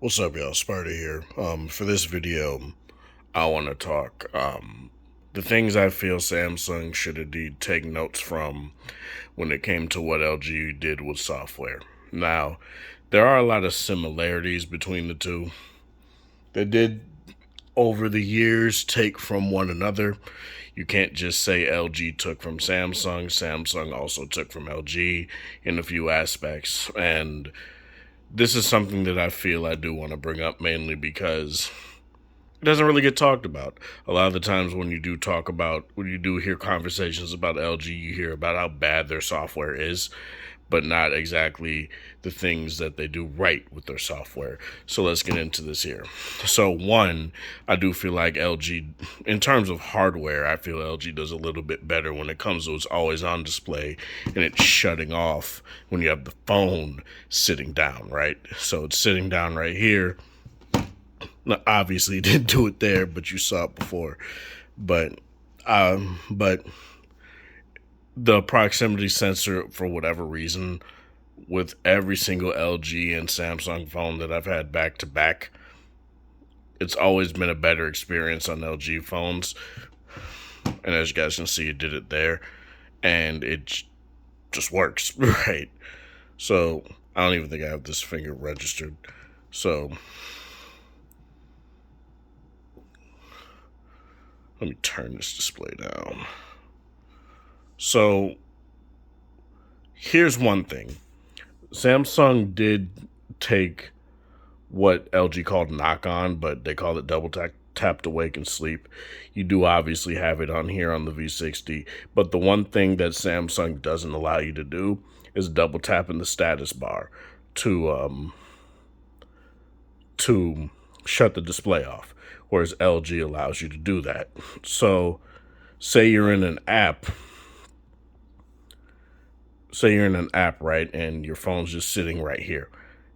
What's up, y'all? Sparta here. For this video, I want to talk the things I feel Samsung should indeed take notes from when it came to what LG did with software. Now, there are a lot of similarities between the two. They did over the years take from one another. You can't just say LG took from Samsung. Samsung also took from LG in a few aspects, and this is something that I feel I do want to bring up mainly because it doesn't really get talked about. A lot of the times when you do hear conversations about LG, you hear about how bad their software is, but not exactly the things that they do right with their software. So let's get into this here. So one, I do feel like LG, in terms of hardware, I feel LG does a little bit better when it comes to its always on display and it's shutting off when you have the phone sitting down, right? So it's sitting down right here. Now, obviously, it didn't do it there, but you saw it before. But the proximity sensor, for whatever reason, with every single LG and Samsung phone that I've had back to back, it's always been a better experience on LG phones. And as you guys can see, it did it there, and it just works, right? So I don't even think I have this finger registered. So let me turn this display down. So here's one thing. Samsung did take what LG called knock on, but they call it tap to wake and sleep. You do obviously have it on here on the V60, but the one thing that Samsung doesn't allow you to do is double tap in the status bar to to shut the display off, whereas LG allows you to do that. So, say you're in an app say you're in an app, right, and your phone's just sitting right here.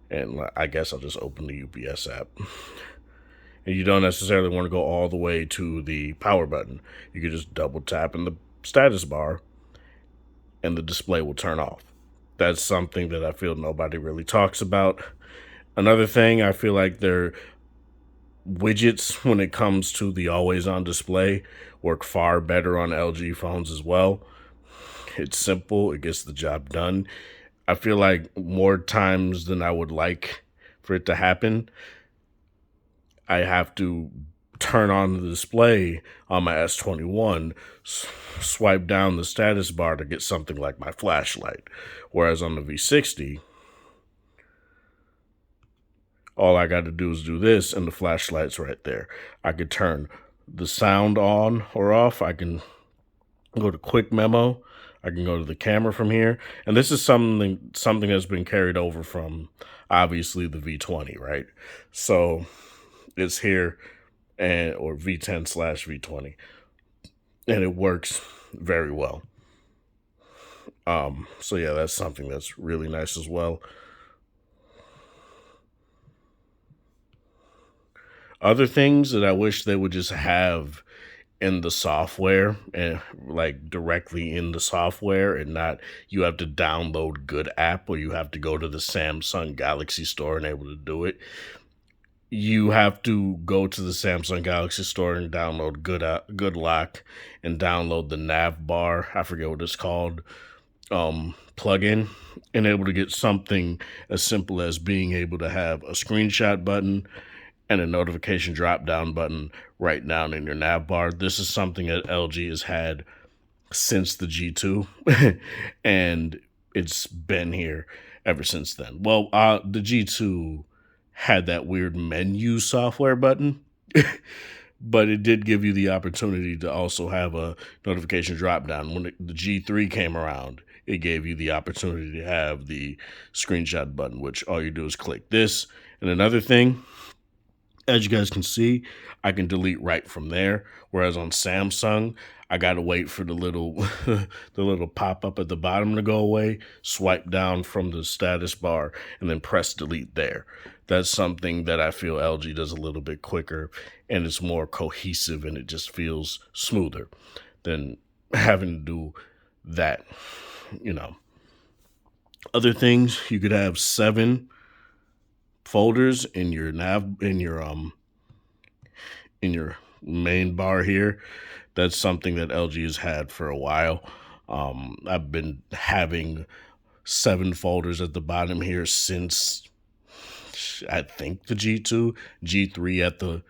And I guess I'll just open the UPS app. And you don't necessarily want to go all the way to the power button. You can just double tap in the status bar and the display will turn off. That's something that I feel nobody really talks about. Another thing, I feel like their widgets, when it comes to the always on display, work far better on LG phones as well. It's simple, it gets the job done. I feel like more times than I would like for it to happen, I have to turn on the display on my S21, swipe down the status bar to get something like my flashlight. Whereas on the V60, all I got to do is do this and the flashlight's right there. I could turn the sound on or off. I can go to quick memo. I can go to the camera from here. And this is something that's been carried over from obviously the V20, right? So it's here and or V10 slash V20. And it works very well. So yeah, that's something that's really nice as well. Other things that I wish they would just have in the software and like directly in the software and not you have to download good app or you have to go to the Samsung Galaxy store and able to do it. You have to go to the Samsung Galaxy store and download good lock and download the nav bar. I forget what it's called. Plugin and able to get something as simple as being able to have a screenshot button and a notification drop down button right down in your nav bar. This is something that LG has had since the G2, and it's been here ever since then. Well, the G2 had that weird menu software button, but it did give you the opportunity to also have a notification drop down. When the G3 came around, it gave you the opportunity to have the screenshot button, which all you do is click this. And another thing, as you guys can see, I can delete right from there. Whereas on Samsung, I gotta wait for the little the little pop up at the bottom to go away, swipe down from the status bar, and then press delete there. That's something that I feel LG does a little bit quicker and it's more cohesive and it just feels smoother than having to do that, you know. Other things, you could have 7 folders in your main bar here. That's something that LG has had for a while. I've been having 7 folders at the bottom here since I think the G2, G3 at the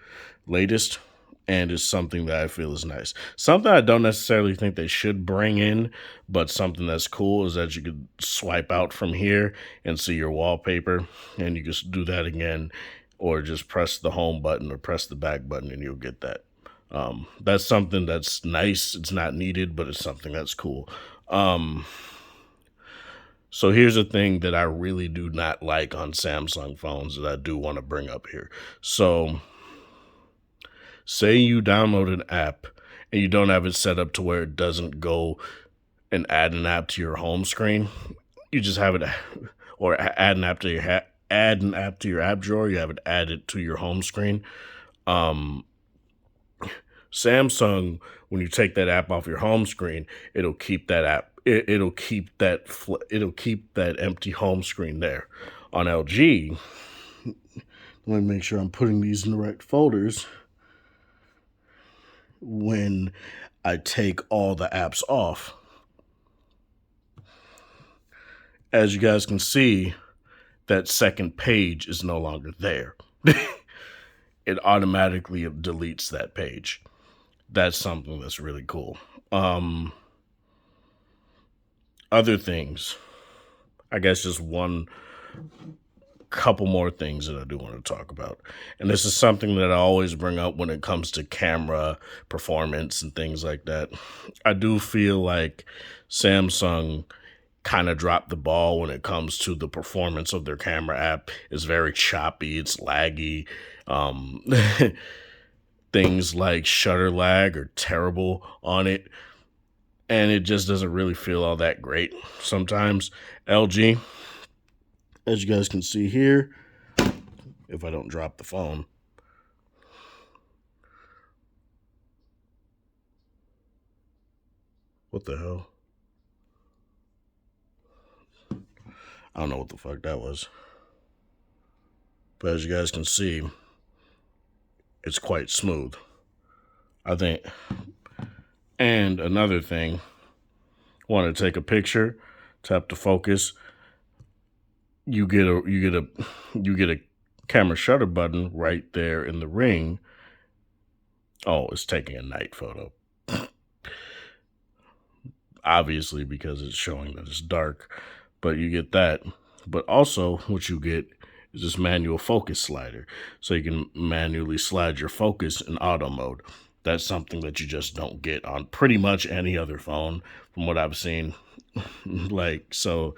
latest, and it's something that I feel is nice. Something I don't necessarily think they should bring in, but something that's cool is that you could swipe out from here and see your wallpaper, and you just do that again, or just press the home button or press the back button, and you'll get that. That's something that's nice. It's not needed, but it's something that's cool. Um, so here's a thing that I really do not like on Samsung phones that I do want to bring up here. So say you download an app and you don't have it set up to where it doesn't go and add an app to your home screen. You just have it, or add an app to add an app to your app drawer. You have it added to your home screen. Um, Samsung, when you take that app off your home screen, it'll keep that app. It'll keep that. It'll keep that empty home screen there. On LG, let me make sure I'm putting these in the right folders. When I take all the apps off, as you guys can see, that second page is no longer there. It automatically deletes that page. That's something that's really cool. Other things, I guess just one couple more things that I do want to talk about. And this is something that I always bring up when it comes to camera performance and things like that. I do feel like Samsung kind of dropped the ball when it comes to the performance of their camera app. It's very choppy, it's laggy. Um, things like shutter lag are terrible on it, and it just doesn't really feel all that great sometimes. LG, as you guys can see here, if I don't drop the phone, what the hell? I don't know what the fuck that was. But as you guys can see, it's quite smooth, I think. And another thing, want to take a picture, tap the focus, you get a camera shutter button right there in the ring. Oh, it's taking a night photo. Obviously, because it's showing that it's dark, but you get that. But also, what you get is this manual focus slider. So you can manually slide your focus in auto mode. That's something that you just don't get on pretty much any other phone from what I've seen. So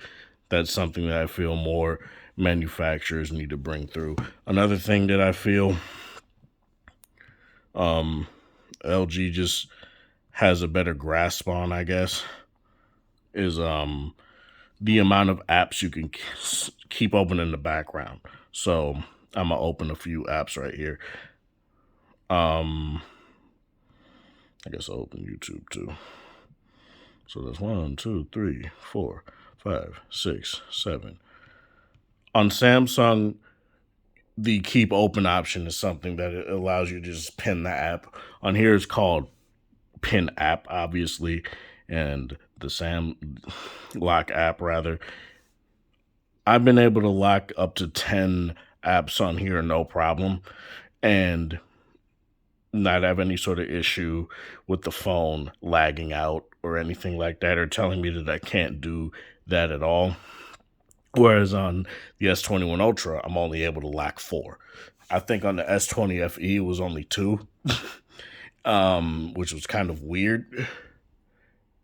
that's something that I feel more manufacturers need to bring through. Another thing that I feel LG just has a better grasp on, I guess, is the amount of apps you can keep open in the background. So I'm gonna open a few apps right here. I guess I'll open YouTube too. So that's 1, 2, 3, 4, 5, 6, 7. On Samsung, the keep open option is something that it allows you to just pin the app. On here, it's called pin app, obviously, and the Sam lock app rather. I've been able to lock up to 10 apps on here, no problem, and not have any sort of issue with the phone lagging out or anything like that, or telling me that I can't do that at all. Whereas on the S21 Ultra, I'm only able to lock 4. I think on the S20 FE it was only 2, which was kind of weird.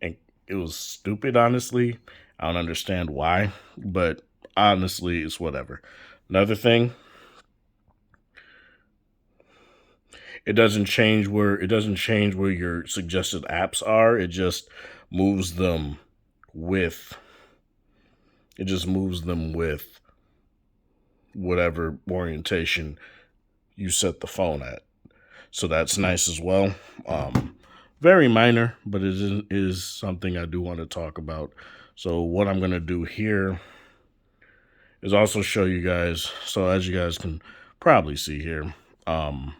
And it was stupid, honestly. I don't understand why, but honestly, it's whatever. Another thing, it doesn't change where your suggested apps are. It just moves them with whatever orientation you set the phone at. So that's nice as well. Very minor, but it is something I do want to talk about. So what I'm going to do here is also show you guys. So as you guys can probably see here, um,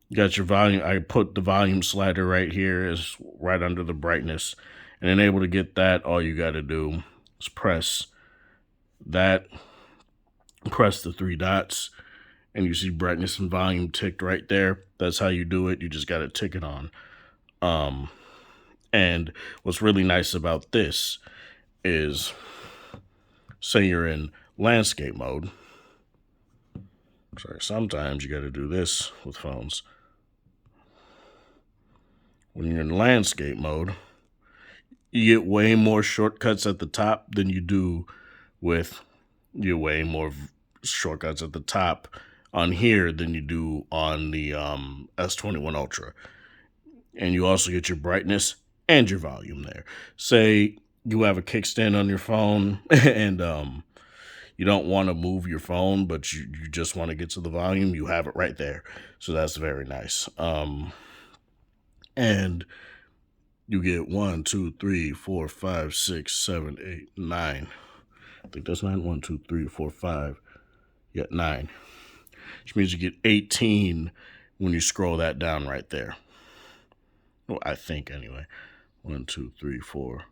you got your volume. I put the volume slider right here is right under the brightness. And then able to get that, all you got to do is press that, press the three dots, and you see brightness and volume ticked right there. That's how you do it. You just got to tick it on. And what's really nice about this is, say you're in landscape mode. Sorry, sometimes you got to do this with phones. When you're in landscape mode, you get way more shortcuts at the top than you do with you way more shortcuts at the top on here than you do on the S21 Ultra. And you also get your brightness and your volume there. Say you have a kickstand on your phone and you don't want to move your phone, but you just want to get to the volume, you have it right there. So that's very nice. And you get 1, 2, 3, 4, 5, 6, 7, 8, 9. I think that's 9. 1, 2, 3, 4, 5. You got 9. Which means you get 18 when you scroll that down right there. Well, I think anyway. 1, 2, 3, 4.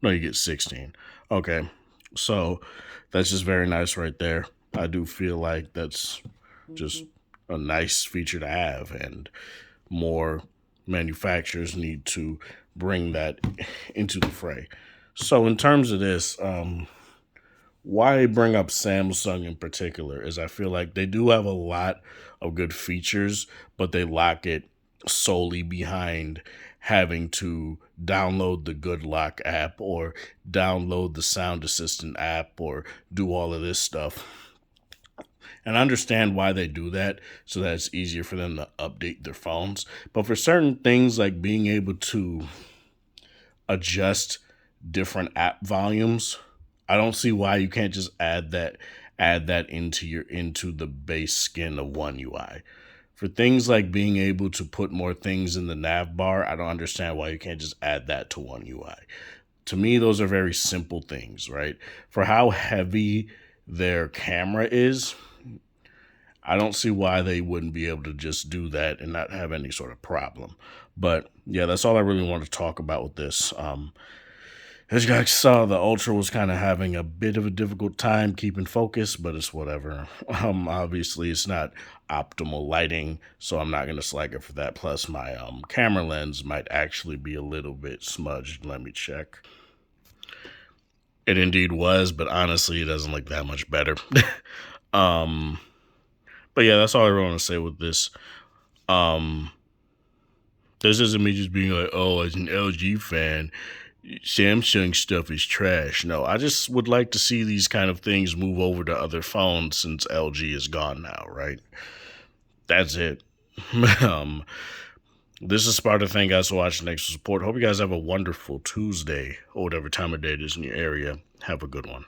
No, you get 16. Okay. So that's just very nice right there. I do feel like that's just a nice feature to have, and more manufacturers need to bring that into the fray. So in terms of this, why I bring up Samsung in particular is I feel like they do have a lot of good features, but they lock it solely behind having to download the Good Lock app or download the Sound Assistant app or do all of this stuff. And I understand why they do that, so that it's easier for them to update their phones. But for certain things like being able to adjust different app volumes, I don't see why you can't just add that into the base skin of One UI. For things like being able to put more things in the nav bar, I don't understand why you can't just add that to One UI. To me, those are very simple things, right? For how heavy their camera is, I don't see why they wouldn't be able to just do that and not have any sort of problem. But yeah, that's all I really want to talk about with this. As you guys saw, the Ultra was kind of having a bit of a difficult time keeping focus, but it's whatever. Obviously, it's not optimal lighting, so I'm not going to slag it for that. Plus, my camera lens might actually be a little bit smudged. Let me check. It indeed was, but honestly, it doesn't look that much better. But yeah, that's all I really want to say with this. This isn't me just being like, oh, as an LG fan, Samsung stuff is trash. No, I just would like to see these kind of things move over to other phones since LG is gone now, right? That's it. This is Sparta. Thank you guys for watching Nexus Support. Hope you guys have a wonderful Tuesday or whatever time of day it is in your area. Have a good one.